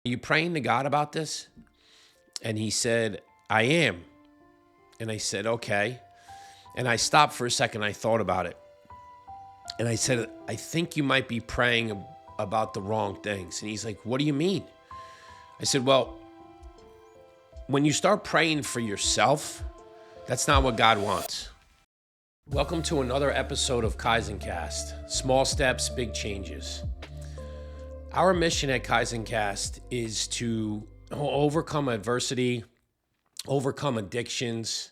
Are you praying to God about this? And he said, I am. And I said, okay. And I stopped for a second. I thought about it. And I said, I think you might be praying about the wrong things. And he's like, what do you mean? I said, well, when you start praying for yourself, that's not what God wants. Welcome to another episode of Kaizencast, Small Steps, Big Changes. Our mission at Kaizencast is to overcome adversity, overcome addictions.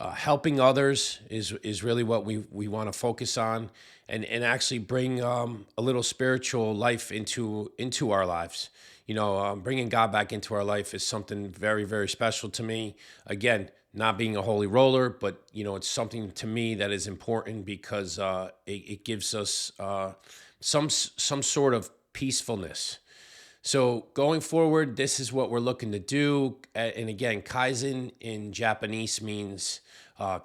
Helping others is really what we want to focus on, and actually bring a little spiritual life into our lives. Bringing God back into our life is something very, very special to me. Again, not being a holy roller, but it's something to me that is important because it gives us some sort of peacefulness. So going forward, this is what we're looking to do. And again, Kaizen in Japanese means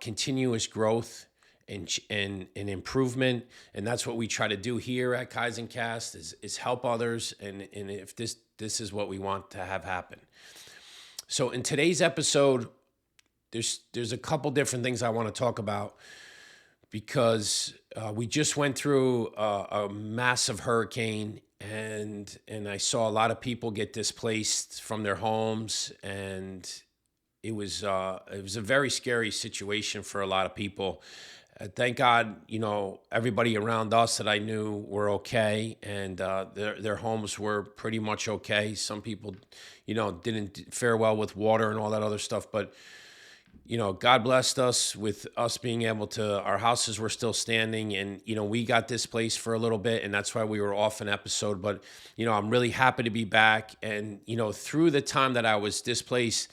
continuous growth and improvement. And that's what we try to do here at Kaizencast is help others. And if this is what we want to have happen. So in today's episode, there's a couple different things I want to talk about because we just went through a massive hurricane, and I saw a lot of people get displaced from their homes, and it was a very scary situation for a lot of people. Thank God, everybody around us that I knew were okay, and their homes were pretty much okay. Some people, didn't fare well with water and all that other stuff, but God blessed us with us being able to, our houses were still standing, and, we got displaced for a little bit, and that's why we were off an episode. But, I'm really happy to be back. And, through the time that I was displaced,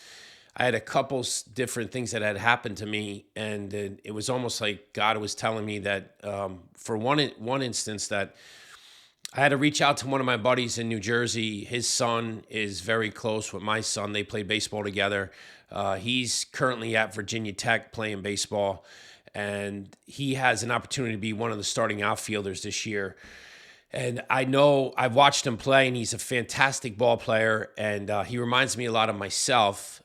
I had a couple different things that had happened to me. And it was almost like God was telling me that for one instance that I had to reach out to one of my buddies in New Jersey. His son is very close with my son. They play baseball together. He's currently at Virginia Tech playing baseball, and he has an opportunity to be one of the starting outfielders this year. And I know I've watched him play, and he's a fantastic ball player, and he reminds me a lot of myself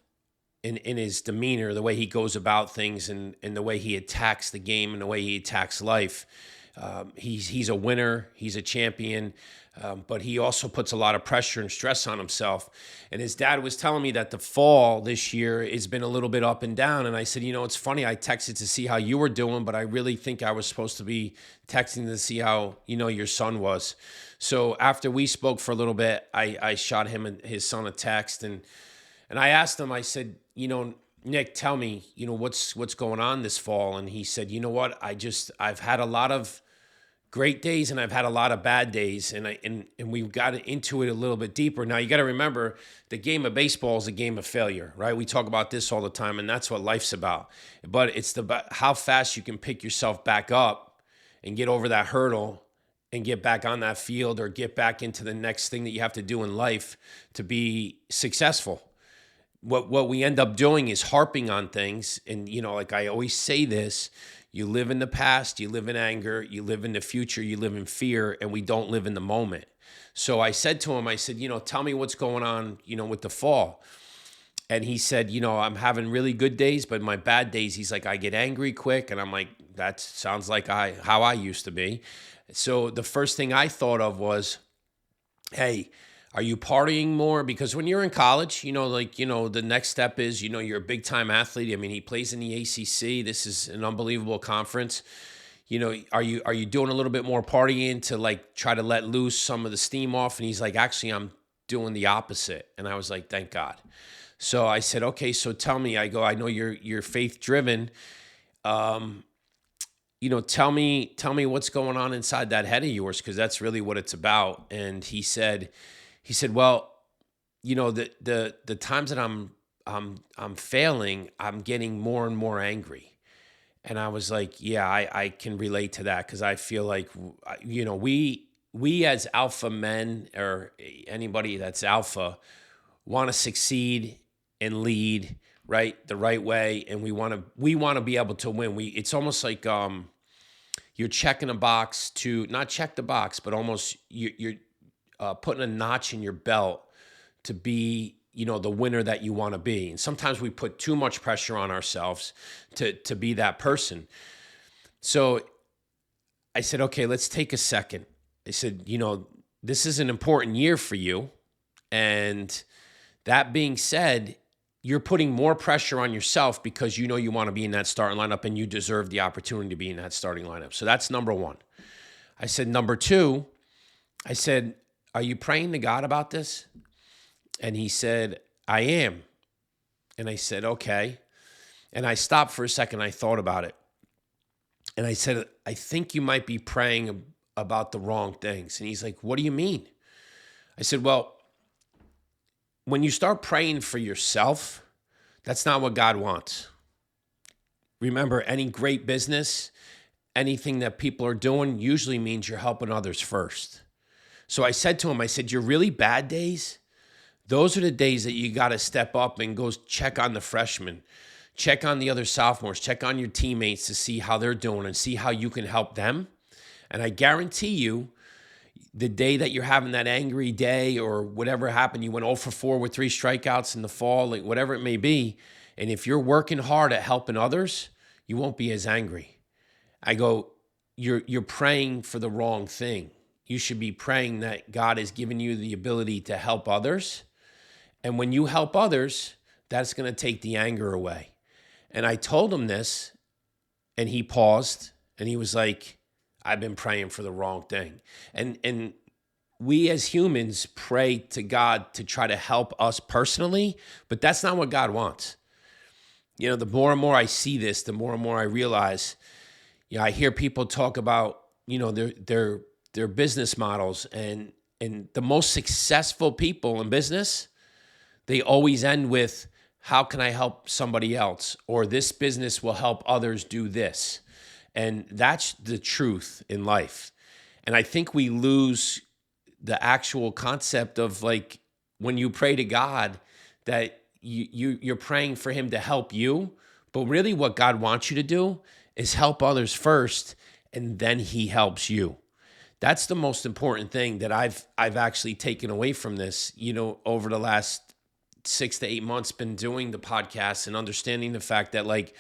in his demeanor, the way he goes about things, and the way he attacks the game and the way he attacks life. He's a winner. He's a champion. But he also puts a lot of pressure and stress on himself. And his dad was telling me that the fall this year has been a little bit up and down. And I said, it's funny. I texted to see how you were doing, but I really think I was supposed to be texting to see how, your son was. So after we spoke for a little bit, I shot him and his son a text. And I asked him, I said, Nick, tell me, what's going on this fall? And he said, you know what? I've had a lot of great days and I've had a lot of bad days, and we got into it a little bit deeper. Now you got to remember, the game of baseball is a game of failure, right? We talk about this all the time, and that's what life's about. But it's about how fast you can pick yourself back up and get over that hurdle and get back on that field, or get back into the next thing that you have to do in life to be successful. What we end up doing is harping on things, and like I always say this. You live in the past, you live in anger, you live in the future, you live in fear, and we don't live in the moment. So I said to him, I said, tell me what's going on, with the fall. And he said, I'm having really good days, but my bad days, he's like, I get angry quick. And I'm like, that sounds like how I used to be. So the first thing I thought of was, hey, are you partying more? Because when you're in college, the next step is, you're a big time athlete. I mean, he plays in the ACC. This is an unbelievable conference. Are you doing a little bit more partying to like try to let loose some of the steam off? And he's like, actually, I'm doing the opposite. And I was like, thank God. So I said, okay, so tell me. I know you're faith driven. Tell me what's going on inside that head of yours, because that's really what it's about. And he said, well, the times that I'm failing, I'm getting more and more angry. And I was like, yeah, I can relate to that, because I feel like, we as alpha men, or anybody that's alpha, want to succeed and lead the right way, and we want to be able to win. It's almost like you're checking a box to not check the box, but almost you're putting a notch in your belt to be, the winner that you want to be. And sometimes we put too much pressure on ourselves to be that person. So I said, okay, let's take a second. I said, this is an important year for you. And that being said, you're putting more pressure on yourself because you want to be in that starting lineup and you deserve the opportunity to be in that starting lineup. So that's number one. I said, number two, I said, are you praying to God about this? And he said, I am. And I said, okay. And I stopped for a second. I thought about it. And I said, I think you might be praying about the wrong things. And he's like, what do you mean? I said, well, when you start praying for yourself, that's not what God wants. Remember, any great business, anything that people are doing usually means you're helping others first. So I said to him, I said, your really bad days, those are the days that you got to step up and go check on the freshmen, check on the other sophomores, check on your teammates to see how they're doing and see how you can help them. And I guarantee you, the day that you're having that angry day or whatever happened, you went 0 for 4 with 3 strikeouts in the fall, like whatever it may be. And if you're working hard at helping others, you won't be as angry. I go, you're praying for the wrong thing. You should be praying that God has given you the ability to help others. And when you help others, that's going to take the anger away. And I told him this, and he paused, and he was like, I've been praying for the wrong thing. And we as humans pray to God to try to help us personally, but that's not what God wants. The more and more I see this, the more and more I realize, I hear people talk about, their business models, and the most successful people in business, they always end with, how can I help somebody else? Or this business will help others do this. And that's the truth in life. And I think we lose the actual concept of, like, when you pray to God, that you're praying for him to help you. But really what God wants you to do is help others first, and then he helps you. That's the most important thing that I've actually taken away from this, over the last 6 to 8 months, been doing the podcast and understanding the fact that, like,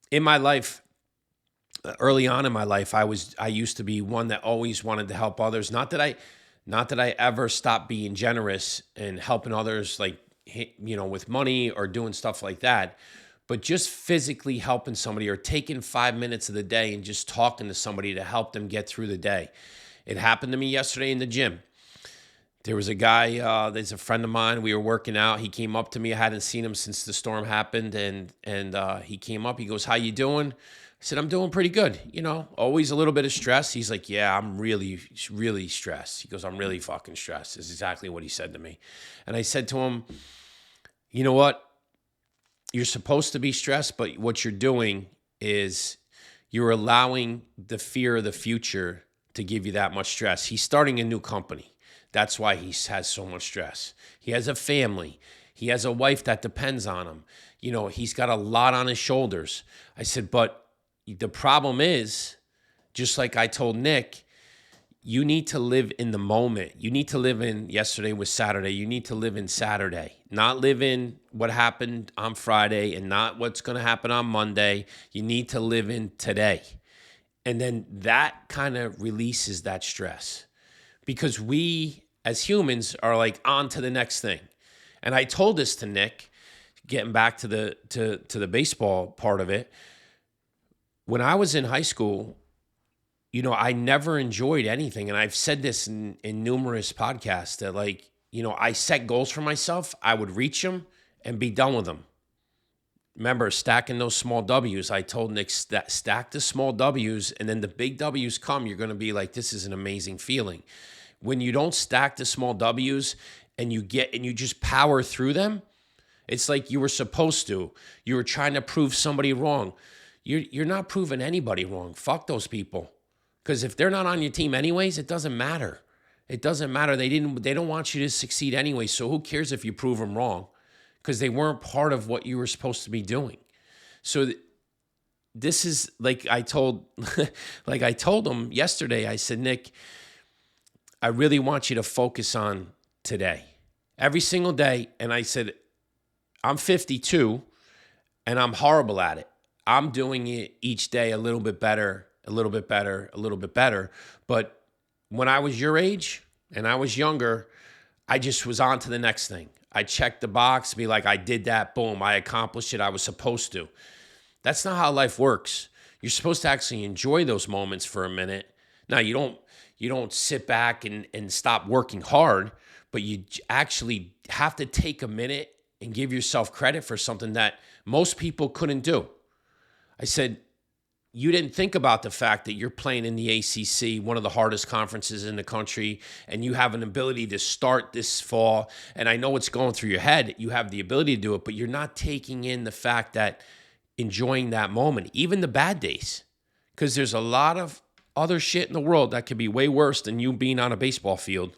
in my life, early on in my life, I used to be one that always wanted to help others. Not that I ever stopped being generous and helping others, like, with money or doing stuff like that, but just physically helping somebody or taking 5 minutes of the day and just talking to somebody to help them get through the day. It happened to me yesterday in the gym. There was a guy, there's a friend of mine, we were working out. He came up to me. I hadn't seen him since the storm happened. And he came up, he goes, how you doing? I said, I'm doing pretty good. Always a little bit of stress. He's like, yeah, I'm really, really stressed. He goes, I'm really fucking stressed. Is exactly what he said to me. And I said to him, you know what? You're supposed to be stressed, but what you're doing is you're allowing the fear of the future to give you that much stress. He's starting a new company. That's why he has so much stress. He has a family. He has a wife that depends on him. He's got a lot on his shoulders. I said, but the problem is, just like I told Nick, you need to live in the moment. You need to live in yesterday was Saturday. You need to live in Saturday, not live in what happened on Friday and not what's going to happen on Monday. You need to live in today. And then that kind of releases that stress, because we as humans are like on to the next thing. And I told this to Nick, getting back to the baseball part of it. When I was in high school, I never enjoyed anything. And I've said this in numerous podcasts that, like, I set goals for myself. I would reach them and be done with them. Remember, stacking those small W's. I told Nick, stack the small W's, and then the big W's come. You're going to be like, this is an amazing feeling. When you don't stack the small W's and you just power through them, it's like you were supposed to. You were trying to prove somebody wrong. You're not proving anybody wrong. Fuck those people. Because if they're not on your team anyways, it doesn't matter. It doesn't matter. They don't want you to succeed anyway. So who cares if you prove them wrong? Because they weren't part of what you were supposed to be doing. So this is like I told them yesterday. I said, Nick, I really want you to focus on today. every single day. And I said, I'm 52 and I'm horrible at it. I'm doing it each day a little bit better, a little bit better, a little bit better. But when I was your age and I was younger, I just was on to the next thing. I checked the box, be like, I did that, boom, I accomplished it, I was supposed to. That's not how life works. You're supposed to actually enjoy those moments for a minute. Now, you don't sit back and stop working hard, but you actually have to take a minute and give yourself credit for something that most people couldn't do. I said, you didn't think about the fact that you're playing in the ACC, one of the hardest conferences in the country, and you have an ability to start this fall. And I know what's going through your head. You have the ability to do it, but you're not taking in the fact that enjoying that moment, even the bad days, because there's a lot of other shit in the world that could be way worse than you being on a baseball field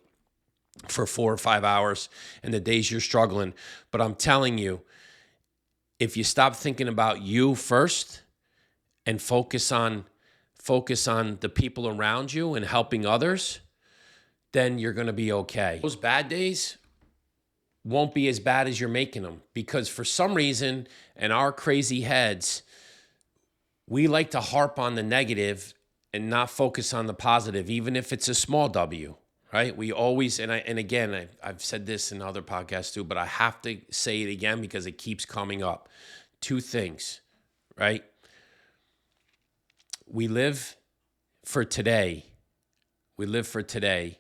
for 4 or 5 hours and the days you're struggling. But I'm telling you, if you stop thinking about you first and focus on the people around you and helping others, then you're going to be okay. Those bad days won't be as bad as you're making them, because for some reason in our crazy heads, we like to harp on the negative and not focus on the positive, even if it's a small W, right? We always, and again, I've said this in other podcasts too, but I have to say it again because it keeps coming up. 2 things, right? We live for today. We live for today,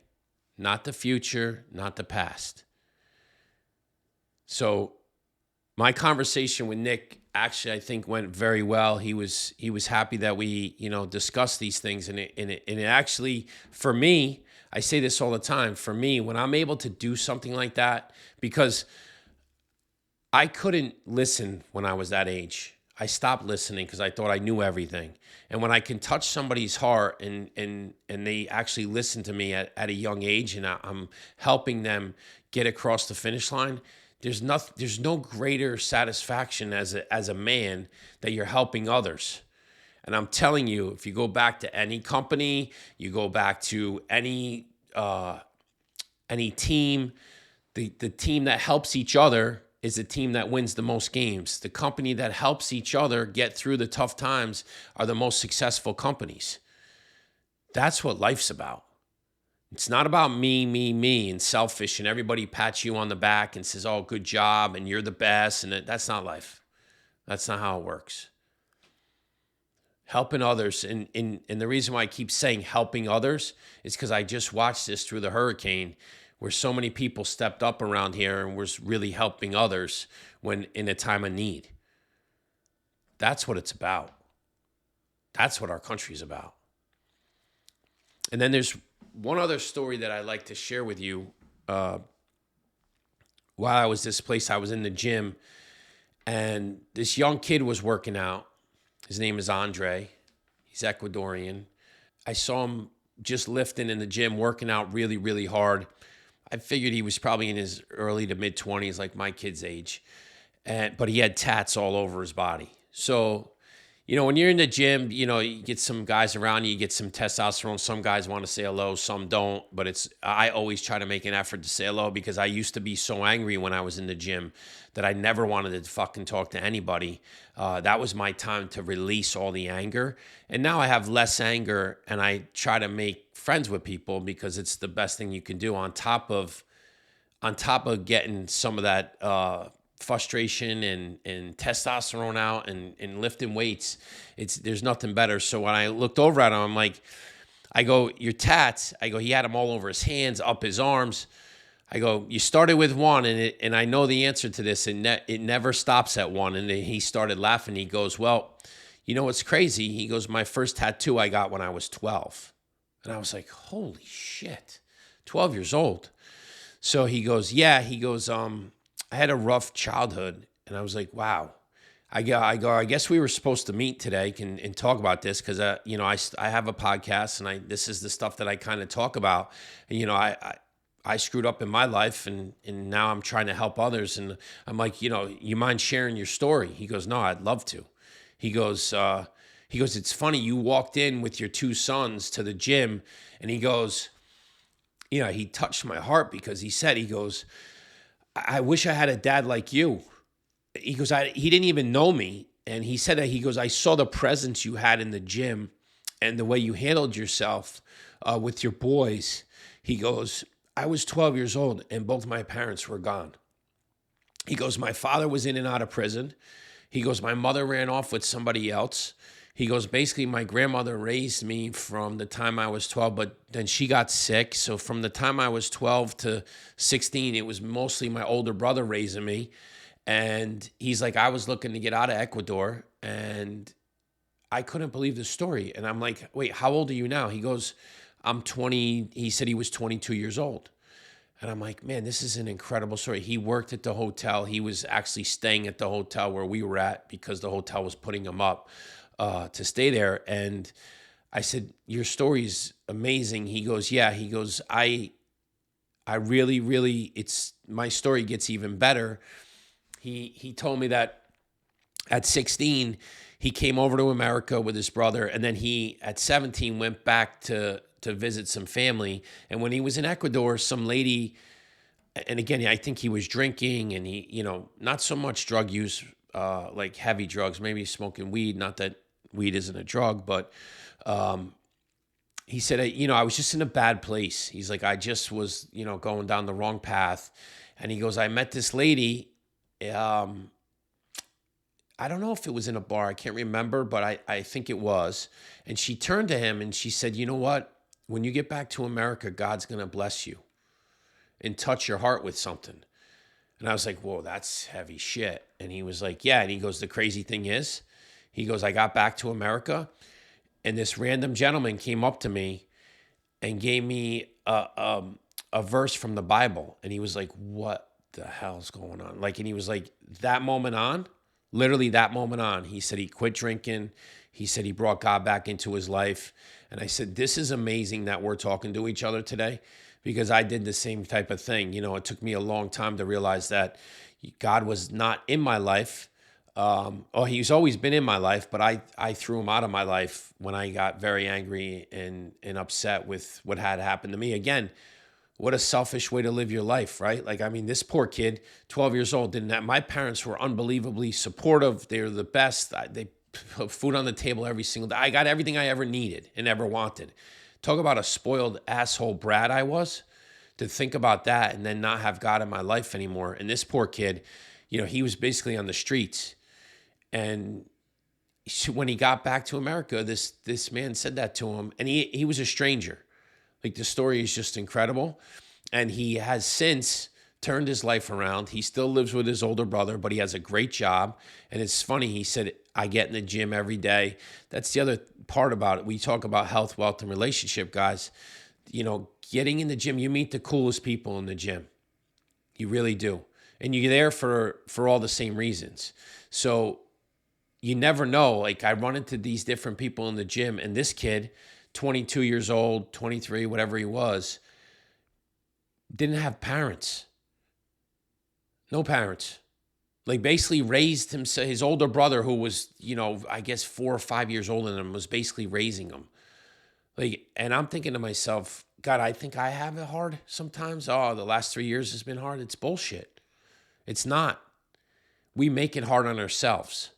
not the future, not the past. So my conversation with Nick actually, I think, went very well. He was happy that we, discussed these things. And it actually, for me, I say this all the time, for me, when I'm able to do something like that, because I couldn't listen when I was that age. I stopped listening because I thought I knew everything. And when I can touch somebody's heart and they actually listen to me at a young age, and I'm helping them get across the finish line, there's no greater satisfaction as a man that you're helping others. And I'm telling you, if you go back to any company, you go back to any team, the team that helps each other is the team that wins the most games. The company that helps each other get through the tough times are the most successful companies. That's what life's about. It's not about me, and selfish, and everybody pats you on the back and says, oh, good job, and you're the best. And that's not life. That's not how it works. Helping others, and the reason why I keep saying helping others is because I just watched this through the hurricane, where so many people stepped up around here and was really helping others when in a time of need. That's what it's about. That's what our country's about. And then there's one other story that I'd like to share with you. While I was displaced, I was in the gym, and this young kid was working out. His name is Andre. He's Ecuadorian. I saw him just lifting in the gym, working out really, really hard. I figured he was probably in his early to mid-20s, like my kid's age. But he had tats all over his body. So, when you're in the gym, you get some guys around you get some testosterone. Some guys want to say hello, some don't. But I always try to make an effort to say hello, because I used to be so angry when I was in the gym that I never wanted to fucking talk to anybody. That was my time to release all the anger. And now I have less anger, and I try to make friends with people, because it's the best thing you can do on top of getting some of that frustration and testosterone out and lifting weights. There's nothing better. So when I looked over at him, I go, your tats. I go, he had them all over his hands, up his arms. I go, you started with one, and I know the answer to this, and it never stops at one. And then he started laughing. He goes, well, what's crazy? He goes, my first tattoo I got when I was 12. And I was like, holy shit, 12 years old. So he goes, yeah. He goes, I had a rough childhood. And I was like, wow. I go, I guess we were supposed to meet today and talk about this, because, I have a podcast, and this is the stuff that I kind of talk about. And, I screwed up in my life, and now I'm trying to help others. And I'm like, you mind sharing your story? He goes, no, I'd love to. He goes, it's funny, you walked in with your 2 sons to the gym, and he goes, he touched my heart, because he goes, I wish I had a dad like you. He goes, he didn't even know me. And he said that, he goes, I saw the presence you had in the gym and the way you handled yourself with your boys. He goes, I was 12 years old and both my parents were gone. He goes, my father was in and out of prison. He goes, my mother ran off with somebody else. He goes, basically, my grandmother raised me from the time I was 12, but then she got sick. So from the time I was 12 to 16, it was mostly my older brother raising me. And he's like, I was looking to get out of Ecuador and I couldn't believe the story. And I'm like, wait, how old are you now? He goes, I'm 20. He said he was 22 years old. And I'm like, man, this is an incredible story. He worked at the hotel. He was actually staying at the hotel where we were at because the hotel was putting him up to stay there. And I said, your story's amazing. He goes, yeah. He goes, I really, really, my story gets even better. He told me that at 16, he came over to America with his brother. And then he, at 17, went back to visit some family. And when he was in Ecuador, some lady, and again, I think he was drinking and he, not so much drug use, like heavy drugs, maybe smoking weed. Not that weed isn't a drug, but he said, I was just in a bad place. He's like, I just was, going down the wrong path. And he goes, I met this lady. I don't know if it was in a bar. I can't remember, but I think it was. And she turned to him and she said, you know what? When you get back to America, God's going to bless you and touch your heart with something. And I was like, whoa, that's heavy shit. And he was like, yeah. And he goes, the crazy thing is, he goes, I got back to America and this random gentleman came up to me and gave me a verse from the Bible. And he was like, what the hell's going on? Like, and he was like, that moment on, literally that moment on, he said he quit drinking. He said he brought God back into his life. And I said, this is amazing that we're talking to each other today because I did the same type of thing. It took me a long time to realize that God was not in my life. He's always been in my life, but I threw him out of my life when I got very angry and upset with what had happened to me. Again, what a selfish way to live your life, right? Like, I mean, this poor kid, 12 years old, didn't have, my parents were unbelievably supportive. They were the best. They put food on the table every single day. I got everything I ever needed and ever wanted. Talk about a spoiled asshole brat I was, to think about that and then not have God in my life anymore. And this poor kid, he was basically on the streets. And when he got back to America, this man said that to him, and he was a stranger. Like, the story is just incredible. And he has since turned his life around. He still lives with his older brother, but he has a great job. And it's funny, he said, I get in the gym every day. That's the other part about it. We talk about health, wealth, and relationship, guys. Getting in the gym, you meet the coolest people in the gym. You really do. And you're there for all the same reasons. So you never know. Like, I run into these different people in the gym, and this kid, 22 years old, 23, whatever he was, didn't have parents. No parents. Like, basically raised himself. His older brother, who was, I guess 4 or 5 years older than him, was basically raising him. Like, and I'm thinking to myself, God, I think I have it hard sometimes. Oh, the last 3 years has been hard. It's bullshit. It's not. We make it hard on ourselves.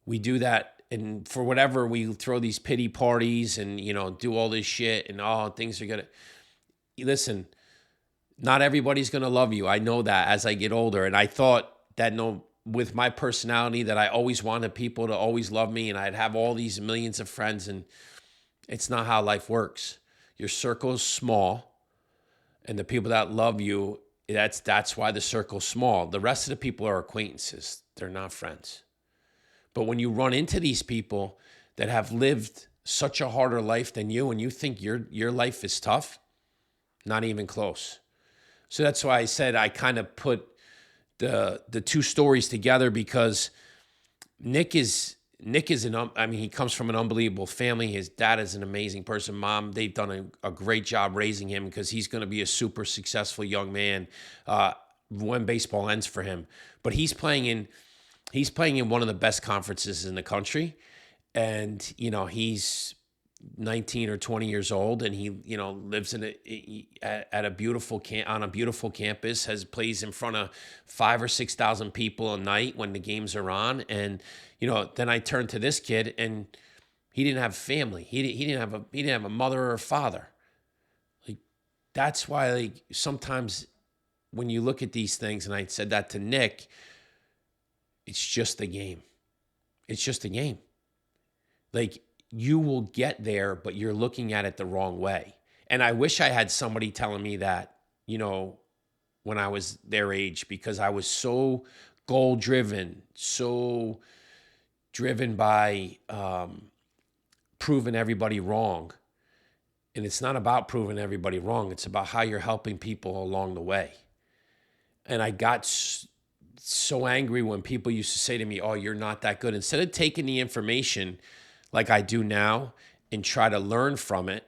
We do that. And for whatever, we throw these pity parties and, do all this shit and, things are going to... Listen, not everybody's going to love you. I know that as I get older. And I thought that, with my personality, that I always wanted people to always love me and I'd have all these millions of friends. And it's not how life works. Your circle is small. And the people that love you, that's why the circle's small. The rest of the people are acquaintances. They're not friends. But when you run into these people that have lived such a harder life than you and you think your life is tough, not even close. So that's why I said I kind of put the two stories together, because Nick is he comes from an unbelievable family. His dad is an amazing person. Mom, they've done a great job raising him because he's going to be a super successful young man when baseball ends for him. But he's playing in one of the best conferences in the country. And, he's, 19 or 20 years old, and he, lives at a beautiful on a beautiful campus, plays in front of 5 or 6,000 people a night when the games are on. And, then I turned to this kid, and he didn't have family. He didn't have a mother or a father. Like, that's why, like, sometimes when you look at these things, and I said that to Nick, it's just a game. It's just a game. Like, you will get there, but you're looking at it the wrong way. And I wish I had somebody telling me that, when I was their age, because I was so goal driven, so driven by proving everybody wrong. And it's not about proving everybody wrong. It's about how you're helping people along the way. And I got so angry when people used to say to me, "Oh, you're not that good." Instead of taking the information like I do now and try to learn from it,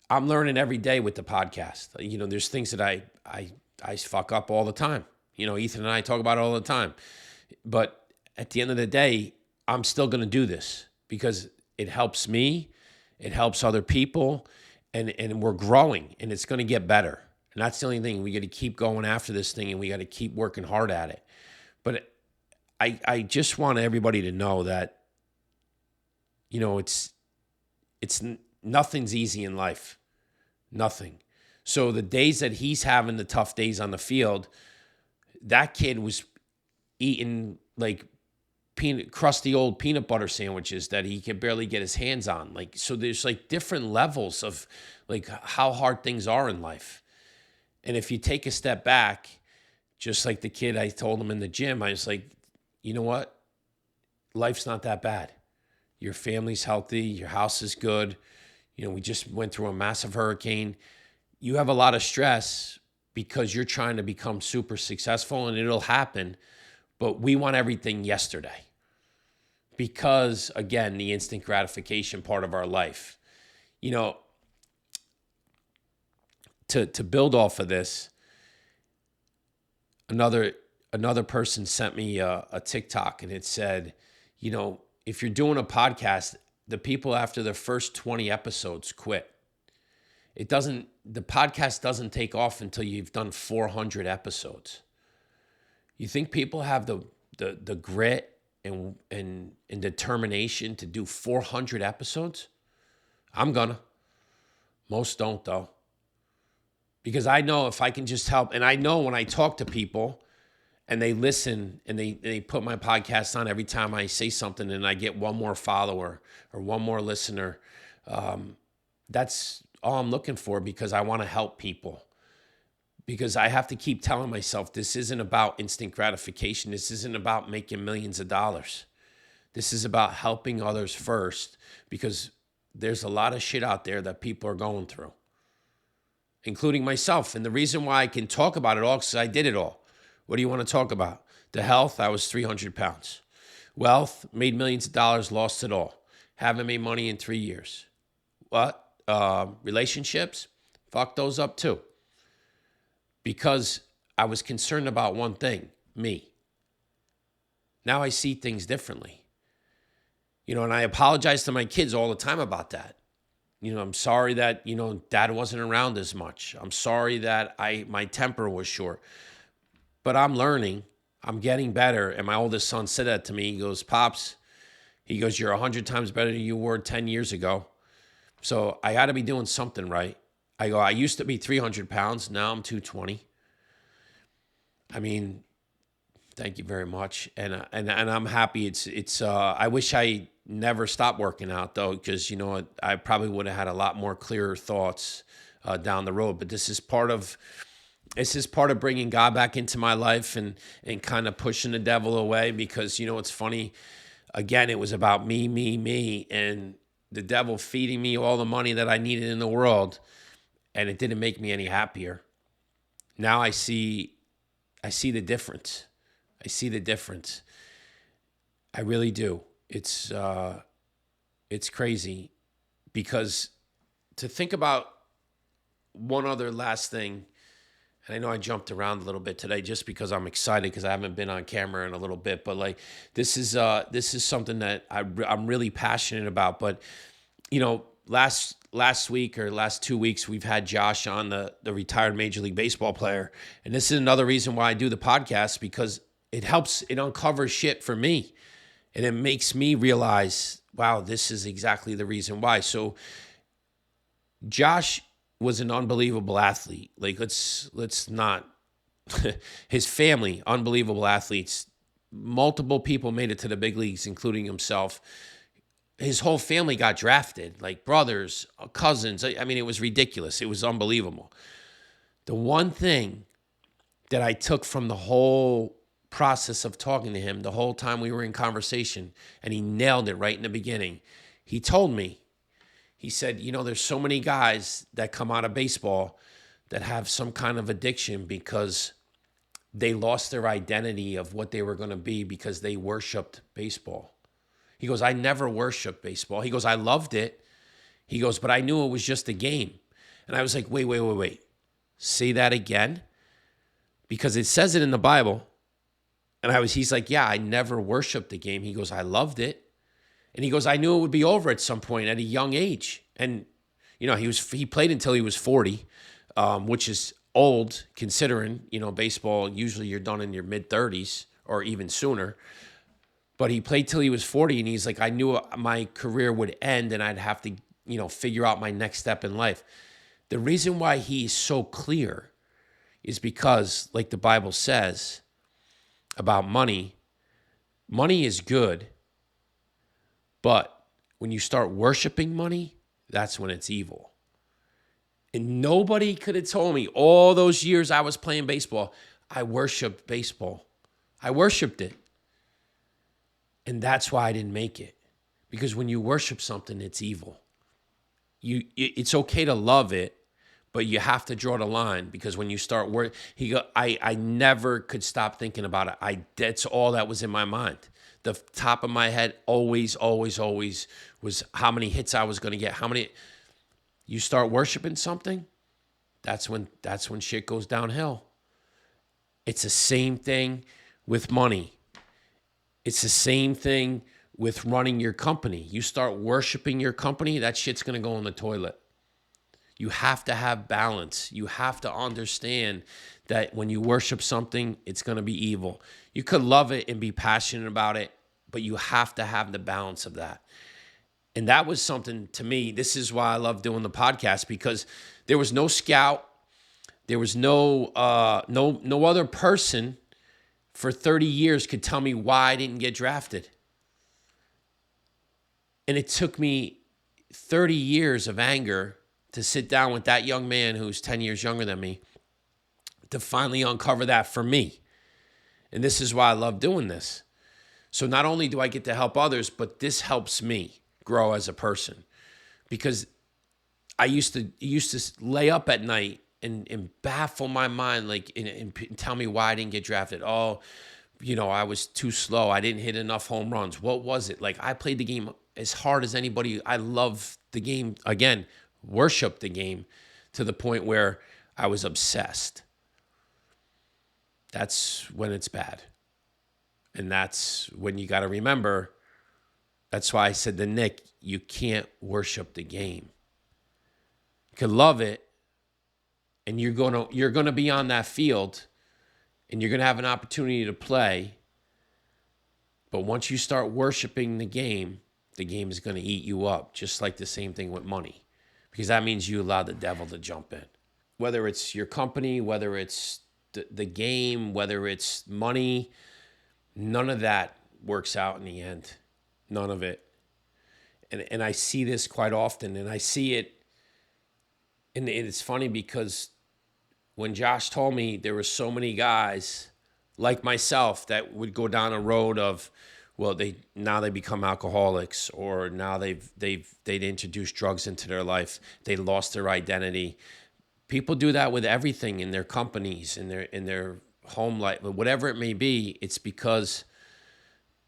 I'm learning every day with the podcast. There's things that I fuck up all the time. Ethan and I talk about it all the time. But at the end of the day, I'm still going to do this because it helps me, it helps other people, and we're growing, and it's going to get better. And that's the only thing. We got to keep going after this thing, and we got to keep working hard at it. But I just want everybody to know that, it's nothing's easy in life. Nothing. So the days that he's having the tough days on the field, that kid was eating like crusty old peanut butter sandwiches that he could barely get his hands on. Like, so there's like different levels of like how hard things are in life. And if you take a step back, just like the kid I told him in the gym, I was like, you know what? Life's not that bad. Your family's healthy. Your house is good. We just went through a massive hurricane. You have a lot of stress because you're trying to become super successful, and it'll happen. But we want everything yesterday because, again, the instant gratification part of our life. To build off of this, another person sent me a TikTok, and it said, if you're doing a podcast, the people after the first 20 episodes quit. The podcast doesn't take off until you've done 400 episodes. You think people have the grit and determination to do 400 episodes? I'm gonna. Most don't, though. Because I know if I can just help, and I know when I talk to people and they listen and they put my podcast on every time I say something and I get one more follower or one more listener, that's all I'm looking for, because I want to help people. Because I have to keep telling myself this isn't about instant gratification. This isn't about making millions of dollars. This is about helping others first, because there's a lot of shit out there that people are going through, including myself. And the reason why I can talk about it all is because I did it all. What do you want to talk about? The health, I was 300 pounds. Wealth, made millions of dollars, lost it all. Haven't made money in 3 years. What? Relationships, fuck those up too. Because I was concerned about one thing, me. Now I see things differently. And I apologize to my kids all the time about that. I'm sorry that, dad wasn't around as much. I'm sorry that my temper was short. But I'm learning. I'm getting better. And my oldest son said that to me. He goes, "Pops," he goes, "you're 100 times better than you were 10 years ago. So I got to be doing something right." I go, "I used to be 300 pounds. Now I'm 220. I mean, thank you very much. And I'm happy. I wish I never stopped working out, though, because, I probably would have had a lot more clearer thoughts down the road. But this is part of bringing God back into my life and kind of pushing the devil away, because, it's funny. Again, it was about me, and the devil feeding me all the money that I needed in the world, and it didn't make me any happier. Now I see the difference. I see the difference. I really do. It's crazy, because to think about one other last thing, and I know I jumped around a little bit today just because I'm excited because I haven't been on camera in a little bit, but like this is something that I'm really passionate about. But last week or last 2 weeks, we've had Josh on, the retired Major League Baseball player. And this is another reason why I do the podcast, because it uncovers shit for me. And it makes me realize, wow, this is exactly the reason why. So Josh was an unbelievable athlete. Like, let's not, his family, unbelievable athletes. Multiple people made it to the big leagues, including himself. His whole family got drafted, like brothers, cousins. I mean, it was ridiculous. It was unbelievable. The one thing that I took from the whole process of talking to him, the whole time we were in conversation, and he nailed it right in the beginning. He told me, he said, there's so many guys that come out of baseball that have some kind of addiction because they lost their identity of what they were going to be because they worshiped baseball. He goes, I never worshiped baseball. He goes, I loved it. He goes, but I knew it was just a game. And I was like, wait. Say that again? Because it says it in the Bible. And he's like, yeah, I never worshiped the game. He goes, I loved it. And he goes, I knew it would be over at some point at a young age. And, he played until he was 40, which is old considering, baseball, usually you're done in your mid-30s or even sooner. But he played till he was 40, and he's like, I knew my career would end and I'd have to, figure out my next step in life. The reason why he's so clear is because, like the Bible says about money is good, but when you start worshiping money, that's when it's evil. And nobody could have told me all those years I was playing baseball, I worshiped baseball. I worshiped it. And that's why I didn't make it. Because when you worship something, it's evil. It's okay to love it, but you have to draw the line, because when you start I never could stop thinking about it. That's all that was in my mind. The top of my head always was how many hits I was going to get. You start worshiping something, that's when shit goes downhill. It's the same thing with money. It's the same thing with running your company. You start worshiping your company, that shit's going to go in the toilet. You have to have balance. You have to understand that when you worship something, it's going to be evil. You could love it and be passionate about it, but you have to have the balance of that. And that was something to me. This is why I love doing the podcast, because there was no scout. There was no other person for 30 years could tell me why I didn't get drafted. And it took me 30 years of anger to sit down with that young man who's 10 years younger than me to finally uncover that for me. And this is why I love doing this. So not only do I get to help others, but this helps me grow as a person. Because I used to lay up at night and baffle my mind, like, and tell me why I didn't get drafted. Oh, I was too slow. I didn't hit enough home runs. What was it? Like, I played the game as hard as anybody. I love the game. Again, worship the game to the point where I was obsessed. That's when it's bad. And that's when you got to remember, that's why I said to Nick, you can't worship the game. You can love it, and you're gonna be on that field, and you're gonna have an opportunity to play. But once you start worshiping the game is gonna eat you up, just like the same thing with money, because that means you allow the devil to jump in. Whether it's your company, whether it's the game, whether it's money, none of that works out in the end. None of it. And I see this quite often, and I see it, and it's funny because when Josh told me there were so many guys like myself that would go down a road of, well, they become alcoholics, or now they'd introduced drugs into their life. They lost their identity. People do that with everything in their companies, in their home life, but whatever it may be, it's because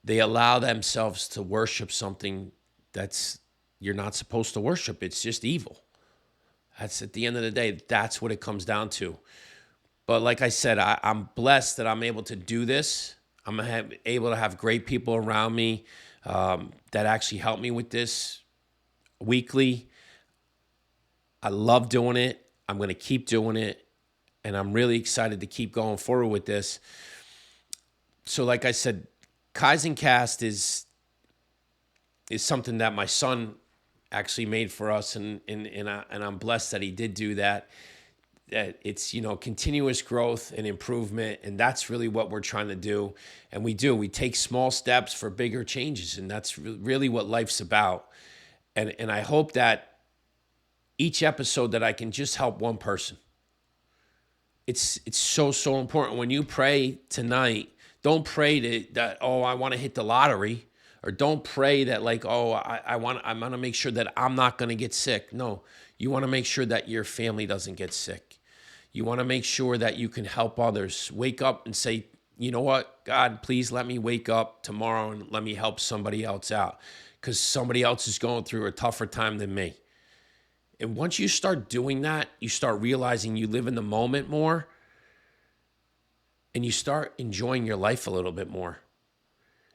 they allow themselves to worship something that's you're not supposed to worship. It's just evil. That's, at the end of the day, that's what it comes down to. But like I said, I'm blessed that I'm able to do this. I'm able to have great people around me that actually help me with this. weekly. I love doing it. I'm going to keep doing it. And I'm really excited to keep going forward with this. So like I said, Kaizen Cast is something that my son actually made for us, and I'm blessed that he did do that. That it's, continuous growth and improvement, and that's really what we're trying to do. And we take small steps for bigger changes, and that's really what life's about. And I hope that each episode that I can just help one person. It's so important. When you pray tonight, don't pray that I want to hit the lottery, or don't pray that I want to make sure that I'm not going to get sick. No, you want to make sure that your family doesn't get sick. You want to make sure that you can help others. Wake up and say, you know what, God, please let me wake up tomorrow and let me help somebody else out, because somebody else is going through a tougher time than me. And once you start doing that, you start realizing you live in the moment more, and you start enjoying your life a little bit more,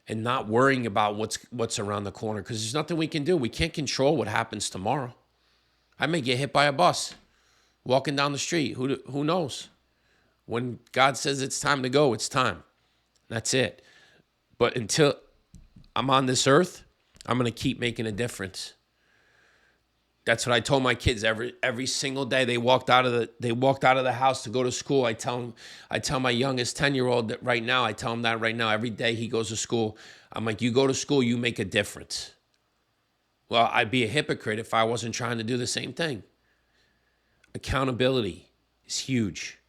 and not worrying about what's around the corner, because there's nothing we can do. We can't control what happens tomorrow. I may get hit by a bus walking down the street. Who knows? When God says it's time to go, it's time. That's it. But until I'm on this earth, I'm going to keep making a difference. That's what I told my kids every single day. They walked out of the house to go to school. I tell my youngest 10-year-old that right now. I tell him that right now. Every day he goes to school, I'm like, you go to school, you make a difference. Well, I'd be a hypocrite if I wasn't trying to do the same thing. Accountability is huge.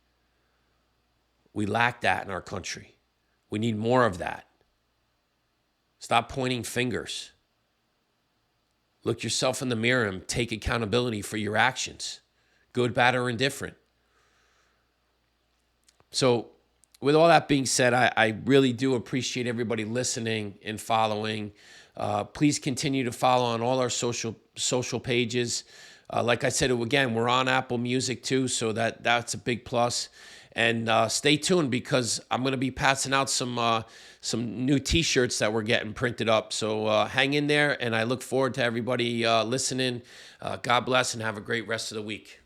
We lack that in our country. We need more of that. Stop pointing fingers. Look yourself in the mirror and take accountability for your actions, good, bad, or indifferent. So with all that being said, I really do appreciate everybody listening and following. Please continue to follow on all our social pages. Like I said, again, we're on Apple Music too, so that's a big plus. And stay tuned, because I'm going to be passing out some new T-shirts that we're getting printed up. So hang in there, and I look forward to everybody listening. God bless, and have a great rest of the week.